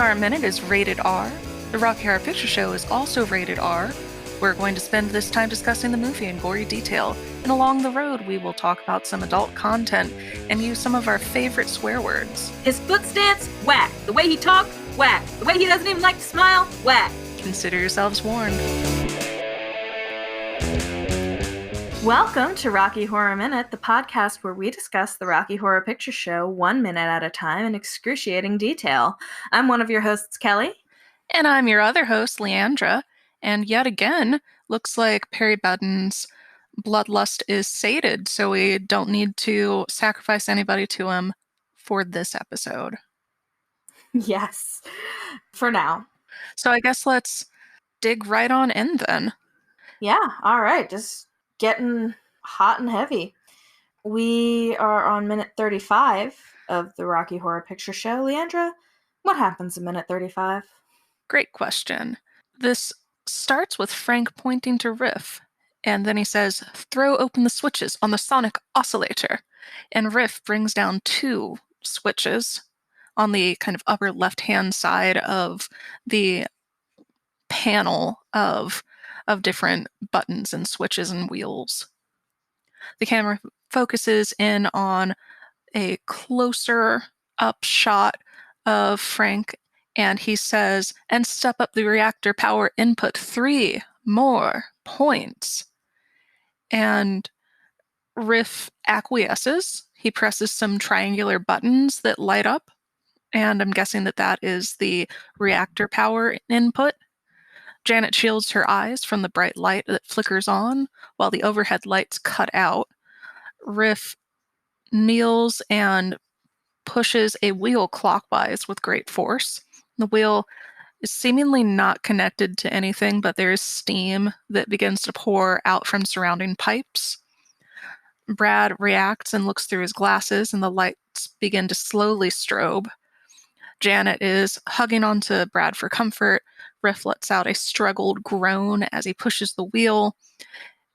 Horror Minute is rated R. The Rocky Horror Picture Show is also rated R. We're going to spend this time discussing the movie in gory detail, and along the road we will talk about some adult content and use some of our favorite swear words. His foot stance, whack. The way he talks, whack. The way he doesn't even like to smile, whack. Consider yourselves warned. Welcome to Rocky Horror Minute, the podcast where we discuss the Rocky Horror Picture Show 1 minute at a time in excruciating detail. I'm one of your hosts, Kelly. And I'm your other host, Leandra. And yet again, looks like Perry Bedden's bloodlust is sated, so we don't need to sacrifice anybody to him for this episode. Yes, for now. So I guess let's dig right on in then. Yeah, all right, just getting hot and heavy. We are on minute 35 of the Rocky Horror Picture Show. Leandra, what happens in minute 35? Great question. This starts with Frank pointing to Riff, and then he says, "Throw open the switches on the sonic oscillator." And Riff brings down 2 switches on the kind of upper left-hand side of the panel of different buttons and switches and wheels. The camera focuses in on a closer up shot of Frank, and he says, "And step up the reactor power input 3 more points." And Riff acquiesces. He presses some triangular buttons that light up, and I'm guessing that is the reactor power input. Janet shields her eyes from the bright light that flickers on, while the overhead lights cut out. Riff kneels and pushes a wheel clockwise with great force. The wheel is seemingly not connected to anything, but there is steam that begins to pour out from surrounding pipes. Brad reacts and looks through his glasses, and the lights begin to slowly strobe. Janet is hugging onto Brad for comfort. Riff lets out a struggled groan as he pushes the wheel,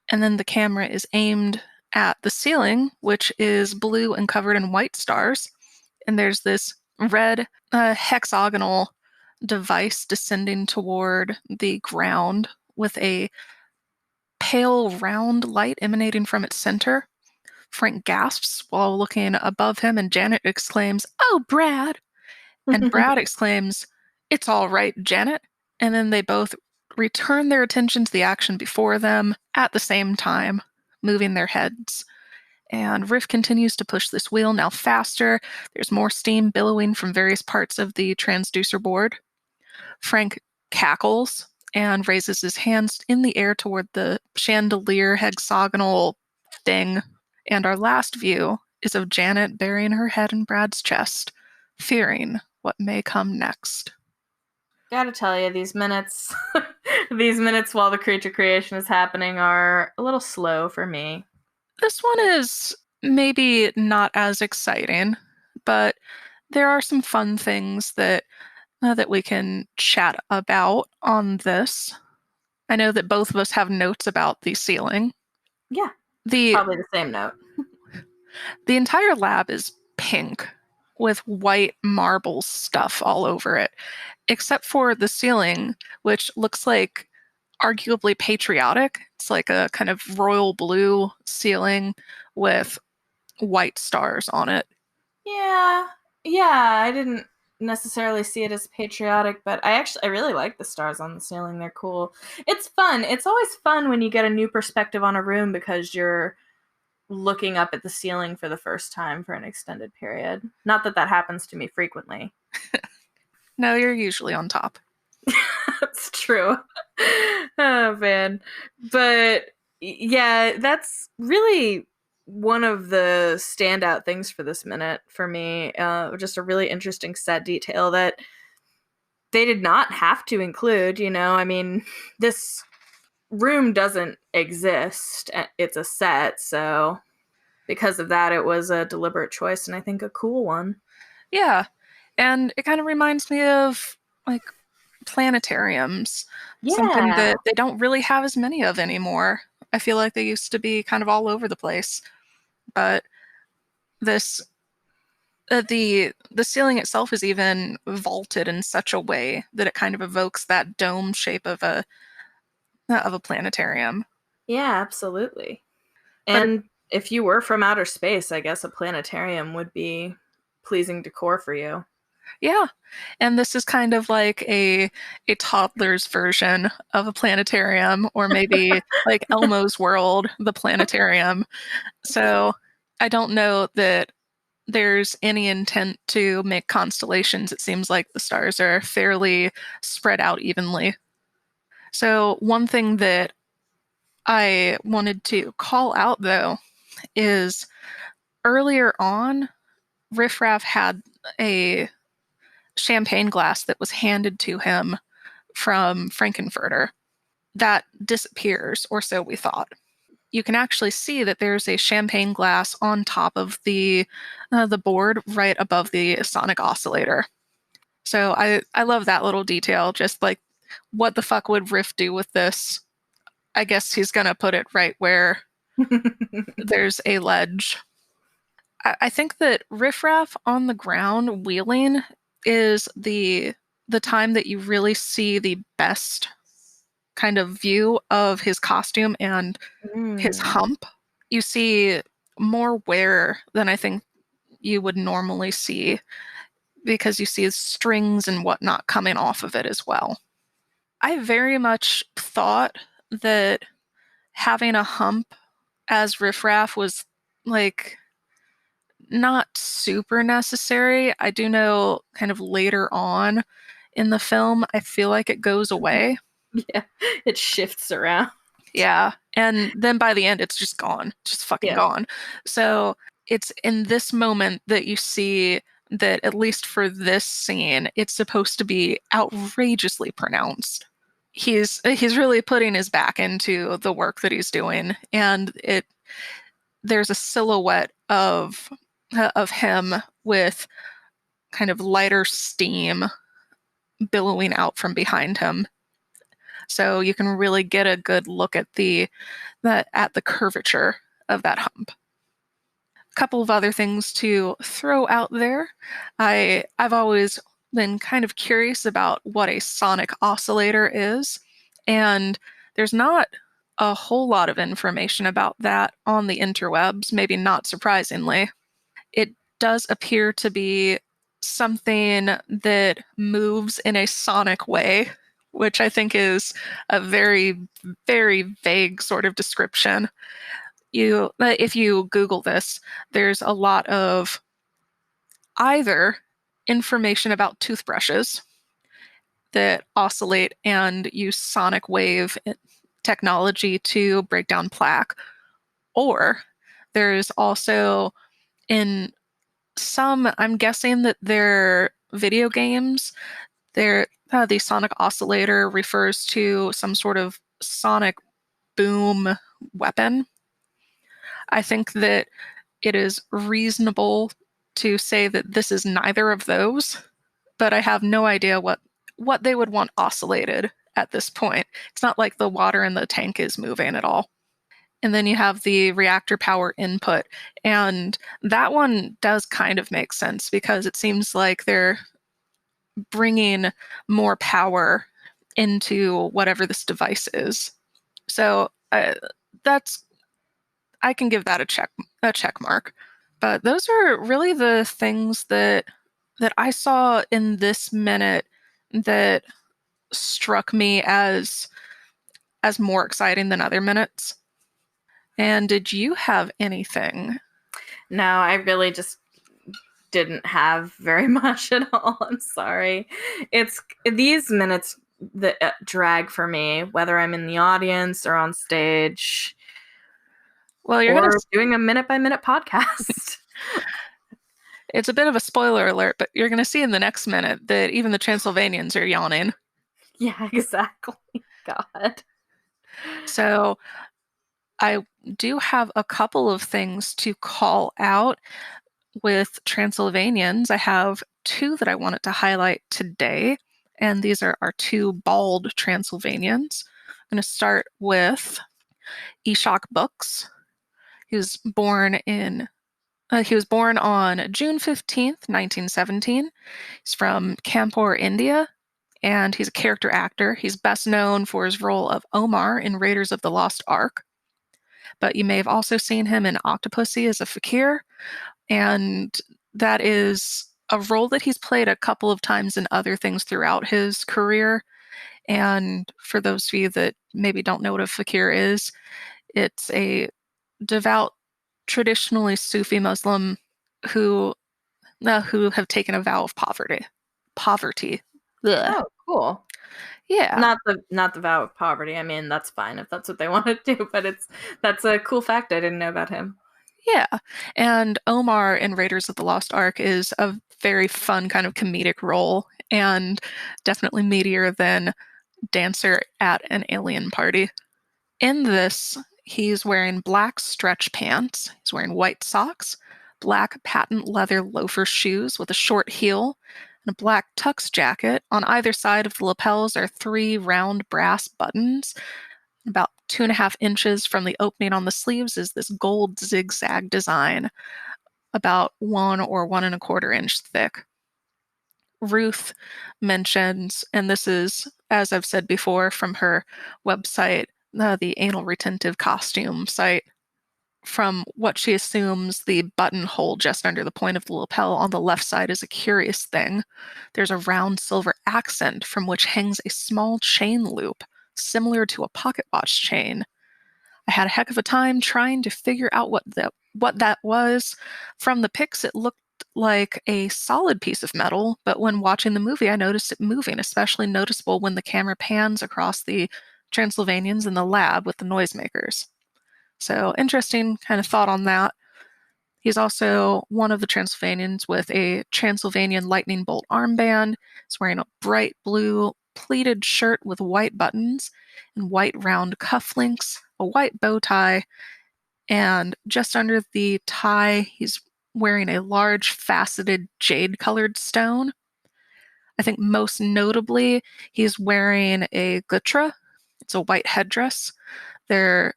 and then the camera is aimed at the ceiling, which is blue and covered in white stars, and there's this red hexagonal device descending toward the ground with a pale round light emanating from its center. Frank gasps while looking above him, and Janet exclaims, "Oh, Brad!" And Brad exclaims, "It's all right, Janet." And then they both return their attention to the action before them at the same time, moving their heads. And Riff continues to push this wheel now faster. There's more steam billowing from various parts of the transducer board. Frank cackles and raises his hands in the air toward the chandelier hexagonal thing. And our last view is of Janet burying her head in Brad's chest, fearing what may come next. Gotta tell you, these minutes while the creature creation is happening are a little slow for me. This one is maybe not as exciting, but there are some fun things that we can chat about on this. I know that both of us have notes about the ceiling. Yeah, probably the same note. The entire lab is pink with white marble stuff all over it, except for the ceiling, which looks like arguably patriotic. It's like a kind of royal blue ceiling with white stars on it. Yeah, I didn't necessarily see it as patriotic, but I really like the stars on the ceiling. They're cool. It's fun. It's always fun when you get a new perspective on a room because you're looking up at the ceiling for the first time for an extended period. Not that happens to me frequently. No, you're usually on top. That's true. Oh, man. But yeah, that's really one of the standout things for this minute for me. Just a really interesting set detail that they did not have to include, I mean, this room doesn't exist. It's a set, so because of that, it was a deliberate choice, and I think a cool one. Yeah, and it kind of reminds me of, like, planetariums. Yeah. Something that they don't really have as many of anymore. I feel like they used to be kind of all over the place. But this The ceiling itself is even vaulted in such a way that it kind of evokes that dome shape of a planetarium. Yeah, absolutely. But it, And if you were from outer space, I guess a planetarium would be pleasing decor for you. yeah, and this is kind of like a toddler's version of a planetarium, or maybe like Elmo's World, the planetarium. So I don't know that there's any intent to make constellations. It seems like the stars are fairly spread out evenly. So one thing that I wanted to call out though is earlier on, Riff Raff had a champagne glass that was handed to him from Frankenfurter that disappears, or so we thought. You can actually see that there's a champagne glass on top of the board right above the sonic oscillator. So I love that little detail. Just like, what the fuck would Riff do with this? I guess he's gonna put it right where there's a ledge. I think that Riff Raff on the ground wheeling is the time that you really see the best kind of view of his costume and his Mm. hump. You see more wear than I think you would normally see because you see strings and whatnot coming off of it as well. I very much thought that having a hump as riffraff was like not super necessary. I do know kind of later on in the film, I feel like it goes away. Yeah, it shifts around. Yeah. And then by the end, it's just gone, just fucking Yeah. gone. So it's in this moment that you see that, at least for this scene, it's supposed to be outrageously pronounced. He's really putting his back into the work that he's doing, and there's a silhouette of him with kind of lighter steam billowing out from behind him. So you can really get a good look at the curvature of that hump. A couple of other things to throw out there. I've always been kind of curious about what a sonic oscillator is, and there's not a whole lot of information about that on the interwebs, maybe not surprisingly. It does appear to be something that moves in a sonic way, which I think is a very, very vague sort of description. If you Google this, there's a lot of either information about toothbrushes that oscillate and use sonic wave technology to break down plaque, or there's also in some, I'm guessing that they're video games, the sonic oscillator refers to some sort of sonic boom weapon. I think that it is reasonable to say that this is neither of those, but I have no idea what they would want oscillated at this point. It's not like the water in the tank is moving at all. And then you have the reactor power input, and that one does kind of make sense because it seems like they're bringing more power into whatever this device is. So that's I can give that a check mark. But those are really the things that I saw in this minute that struck me as more exciting than other minutes. And did you have anything? No, I really just didn't have very much at all. I'm sorry. It's these minutes that drag for me, whether I'm in the audience or on stage Well, you're gonna. or doing a minute by minute podcast. It's a bit of a spoiler alert, but you're gonna see in the next minute that even the Transylvanians are yawning. Yeah, exactly. God. So I do have a couple of things to call out with Transylvanians. I have two that I wanted to highlight today, and these are our two bald Transylvanians. I'm going to start with Ishaq Books. He was born in He was born on June 15th, 1917. He's from Kanpur, India, and he's a character actor. He's best known for his role of Omar in Raiders of the Lost Ark, but you may have also seen him in Octopussy as a fakir, and that is a role that he's played a couple of times in other things throughout his career. And for those of you that maybe don't know what a fakir is, it's a devout, traditionally Sufi Muslim who have taken a vow of poverty. Ugh. Oh, cool. Yeah. Not the vow of poverty. I mean, that's fine if that's what they want to do, but that's a cool fact I didn't know about him. Yeah. And Omar in Raiders of the Lost Ark is a very fun kind of comedic role, and definitely meatier than Dancer at an Alien Party. In this, he's wearing black stretch pants, he's wearing white socks, black patent leather loafer shoes with a short heel, and a black tux jacket. On either side of the lapels are 3 round brass buttons. About 2.5 inches from the opening on the sleeves is this gold zigzag design, about 1 or 1.25 inch thick. Ruth mentions, and this is, as I've said before, from her website, the Anal Retentive Costume site, from what she assumes the buttonhole just under the point of the lapel on the left side is a curious thing. There's a round silver accent from which hangs a small chain loop, similar to a pocket watch chain. I had a heck of a time trying to figure out what that was. From the pics, it looked like a solid piece of metal, but when watching the movie, I noticed it moving, especially noticeable when the camera pans across the Transylvanians in the lab with the noisemakers. So, interesting kind of thought on that. He's also one of the Transylvanians with a Transylvanian lightning bolt armband. He's wearing a bright blue pleated shirt with white buttons and white round cufflinks, a white bow tie, and just under the tie, he's wearing a large faceted jade-colored stone. I think most notably, he's wearing a gutra. It's a white headdress. They're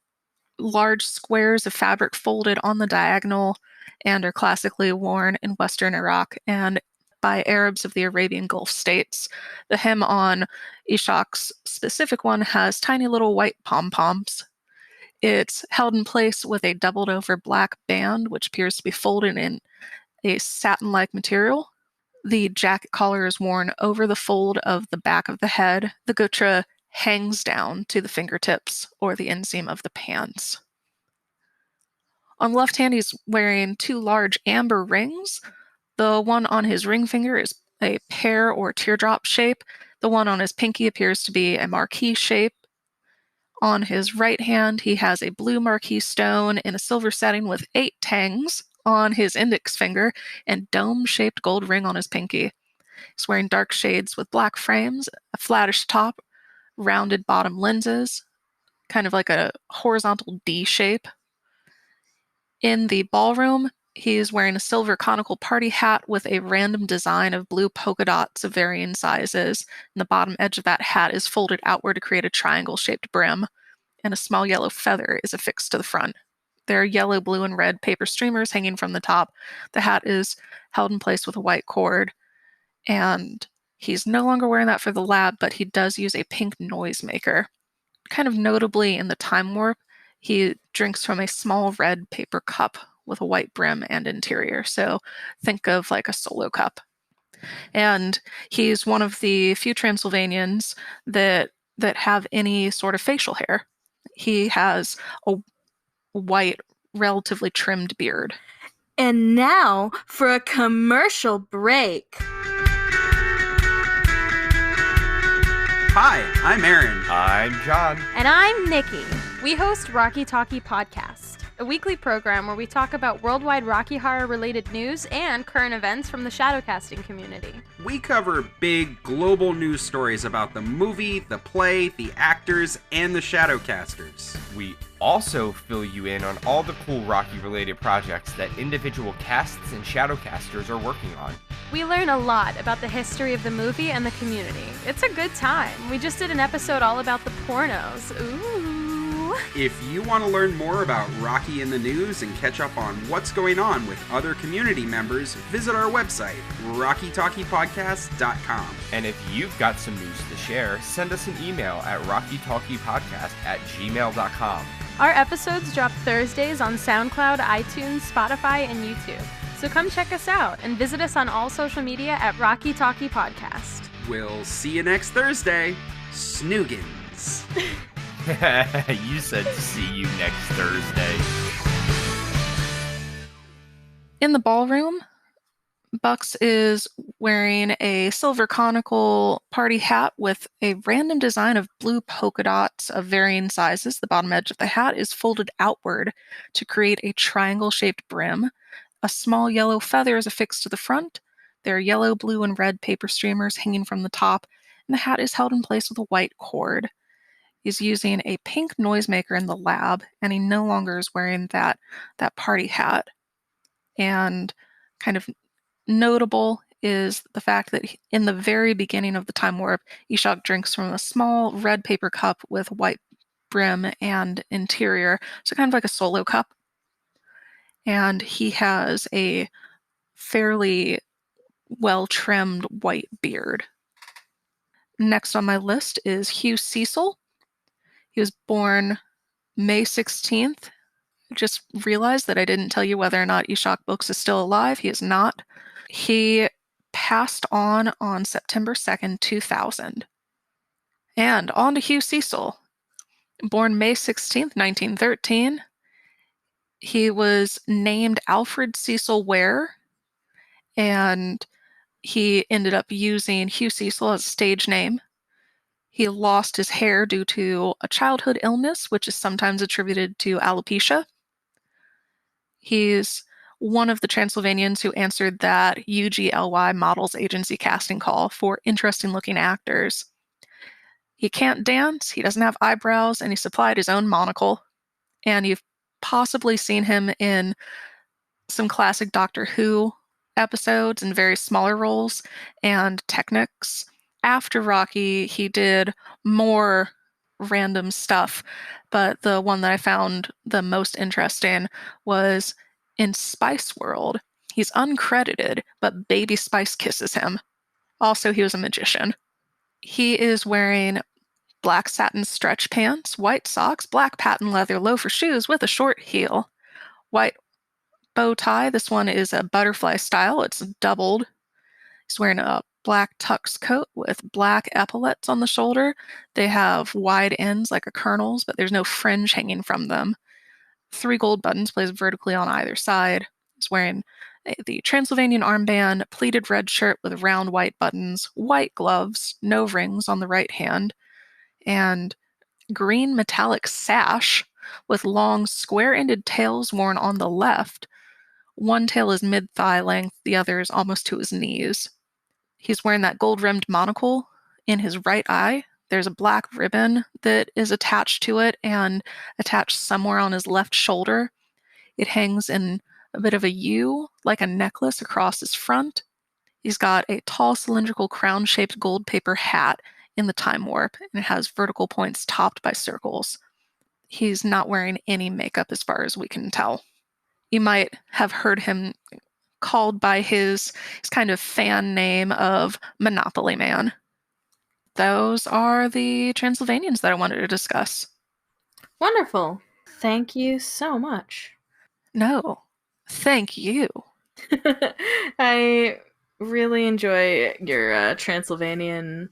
large squares of fabric folded on the diagonal and are classically worn in Western Iraq and by Arabs of the Arabian Gulf states. The hem on Ishaq's specific one has tiny little white pom-poms. It's held in place with a doubled over black band, which appears to be folded in a satin-like material. The jacket collar is worn over the fold of the back of the head. The gutra hangs down to the fingertips or the inseam of the pants. On the left hand, he's wearing 2 large amber rings. The one on his ring finger is a pear or teardrop shape. The one on his pinky appears to be a marquee shape. On his right hand, he has a blue marquee stone in a silver setting with 8 tangs on his index finger and dome-shaped gold ring on his pinky. He's wearing dark shades with black frames, a flattish top, rounded bottom lenses, kind of like a horizontal D shape. In the ballroom, he's wearing a silver conical party hat with a random design of blue polka dots of varying sizes, and the bottom edge of that hat is folded outward to create a triangle-shaped brim, and a small yellow feather is affixed to the front. There are yellow, blue, and red paper streamers hanging from the top. The hat is held in place with a white cord, and he's no longer wearing that for the lab, but he does use a pink noisemaker. Kind of notably in the time warp, he drinks from a small red paper cup with a white brim and interior. So think of like a solo cup. And he's one of the few Transylvanians that have any sort of facial hair. He has a white, relatively trimmed beard. And now for a commercial break. Hi, I'm Aaron. I'm John. And I'm Nikki. We host Rocky Talkie Podcast, a weekly program where we talk about worldwide Rocky Horror related news and current events from the shadowcasting community. We cover big global news stories about the movie, the play, the actors, and the shadowcasters. We also fill you in on all the cool Rocky related projects that individual casts and shadowcasters are working on. We learn a lot about the history of the movie and the community. It's a good time. We just did an episode all about the pornos. Ooh. If you want to learn more about Rocky in the News and catch up on what's going on with other community members, visit our website, rockytalkypodcast.com. And if you've got some news to share, send us an email at rockytalkypodcast@gmail.com. Our episodes drop Thursdays on SoundCloud, iTunes, Spotify, and YouTube. So come check us out and visit us on all social media at Rocky Talkie Podcast. We'll see you next Thursday. Snoogans. You said see you next Thursday. In the ballroom, Bucks is wearing a silver conical party hat with a random design of blue polka dots of varying sizes. The bottom edge of the hat is folded outward to create a triangle-shaped brim. A small yellow feather is affixed to the front. There are yellow, blue, and red paper streamers hanging from the top, and the hat is held in place with a white cord. He's using a pink noisemaker in the lab, and he no longer is wearing that party hat. And kind of notable is the fact that in the very beginning of the time warp, Ishaq drinks from a small red paper cup with white brim and interior, so kind of like a solo cup. And he has a fairly well-trimmed white beard. Next on my list is Hugh Cecil. He was born May 16th. I just realized that I didn't tell you whether or not Ishaq Books is still alive. He is not. He passed on September 2nd, 2000. And on to Hugh Cecil. Born May 16th, 1913. He was named Alfred Cecil Ware, and he ended up using Hugh Cecil as a stage name. He lost his hair due to a childhood illness, which is sometimes attributed to alopecia. He's one of the Transylvanians who answered that UGLY Models Agency casting call for interesting-looking actors. He can't dance, he doesn't have eyebrows, and he supplied his own monocle. And you've possibly seen him in some classic Doctor Who episodes and very smaller roles and Technics. After Rocky, he did more random stuff, but the one that I found the most interesting was in Spice World. He's uncredited, but Baby Spice kisses him. Also, he was a magician. He is wearing black satin stretch pants, white socks, black patent leather loafer shoes with a short heel, white bow tie. This one is a butterfly style. It's doubled. He's wearing a black tux coat with black epaulets on the shoulder. They have wide ends like a colonel's, but there's no fringe hanging from them. 3 gold buttons placed vertically on either side. He's wearing the Transylvanian armband, pleated red shirt with round white buttons, white gloves, no rings on the right hand, and green metallic sash with long square-ended tails worn on the left. One tail is mid-thigh length, the other is almost to his knees. He's wearing that gold-rimmed monocle in his right eye. There's a black ribbon that is attached to it and attached somewhere on his left shoulder. It hangs in a bit of a U, like a necklace across his front. He's got a tall cylindrical crown-shaped gold paper hat in the time warp, and it has vertical points topped by circles. He's not wearing any makeup as far as we can tell. You might have heard him called by his kind of fan name of Monopoly Man. Those are the Transylvanians that I wanted to discuss. Wonderful. Thank you so much. No, thank you. I really enjoy your Transylvanian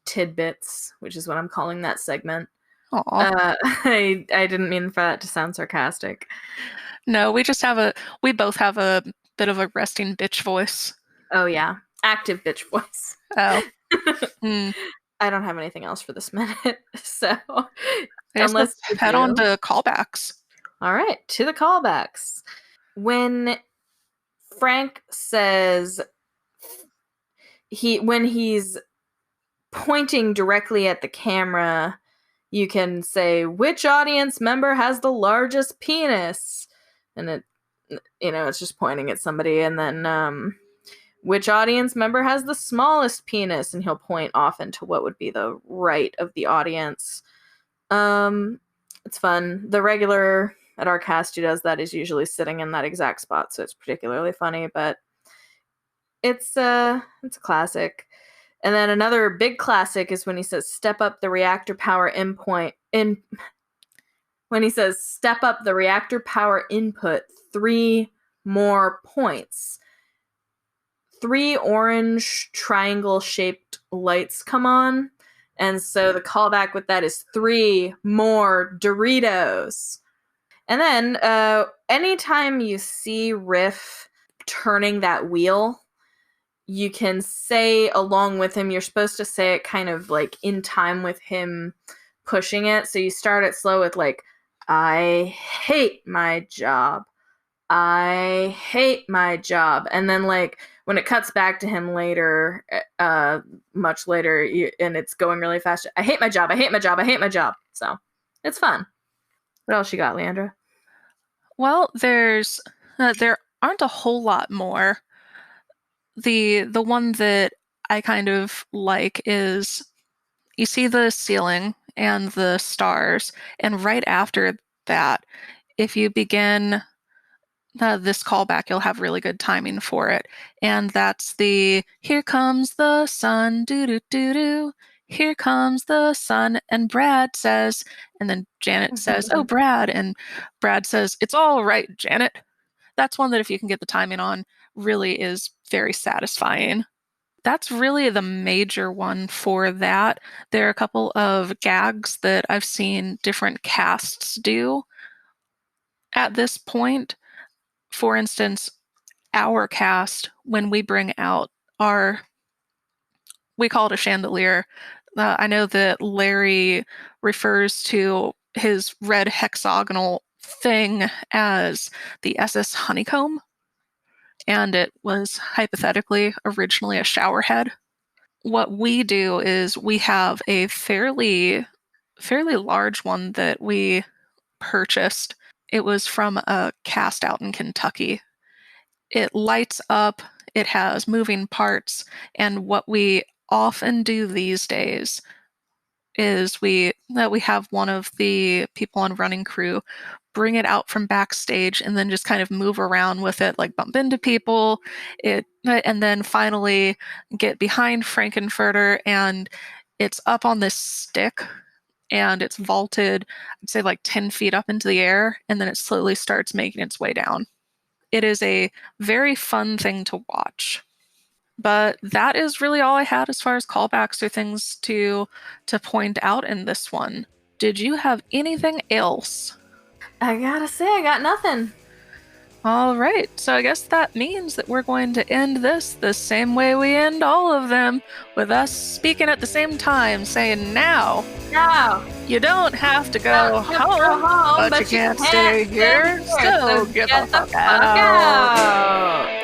tidbits, which is what I'm calling that segment. Aw. I didn't mean for that to sound sarcastic. No, we both have a bit of a resting bitch voice. Oh yeah, active bitch voice. Oh. I don't have anything else for this minute, so Let's head on to callbacks. All right, to the callbacks. When Frank says when he's pointing directly at the camera, you can say, which audience member has the largest penis? And it's just pointing at somebody. And then, which audience member has the smallest penis? And he'll point off into what would be the right of the audience. It's fun. The regular at our cast who does that is usually sitting in that exact spot, so it's particularly funny, but it's a classic. And then another big classic is when he says, step up the reactor power when he says, step up the reactor power input 3 more points. 3 orange triangle-shaped lights come on, and so the callback with that is 3 more Doritos. And then anytime you see Riff turning that wheel, you can say along with him, you're supposed to say it kind of like in time with him pushing it. So you start it slow with like, I hate my job. I hate my job. And then like when it cuts back to him later, much later, and it's going really fast, I hate my job. I hate my job. I hate my job. So it's fun. What else you got, Leandra? Well, there aren't a whole lot more. The one that I kind of like is you see the ceiling and the stars, and right after that, if you begin this callback, you'll have really good timing for it. And that's the here comes the sun, doo doo doo doo. Here comes the sun, and Brad says, and then Janet says, oh, Brad, and Brad says, it's all right, Janet. That's one that if you can get the timing on, really is very satisfying. That's really the major one for that. There are a couple of gags that I've seen different casts do at this point. For instance, our cast, when we bring out we call it a chandelier. I know that Larry refers to his red hexagonal thing as the SS Honeycomb, and it was hypothetically originally a shower head. What we do is we have a fairly large one that we purchased. It was from a cast out in Kentucky. It lights up, it has moving parts, and what we often do these days is we have one of the people on running crew bring it out from backstage and then just kind of move around with it, like bump into people, and then finally get behind Frankenfurter, and it's up on this stick and it's vaulted, I'd say like 10 feet up into the air, and then it slowly starts making its way down. It is a very fun thing to watch. But that is really all I had as far as callbacks or things to point out in this one. Did you have anything else? I gotta say, I got nothing. All right, so I guess that means that we're going to end this the same way we end all of them, with us speaking at the same time, saying now. Now. You don't have to go home, but you can't stay here. Still get the fuck out.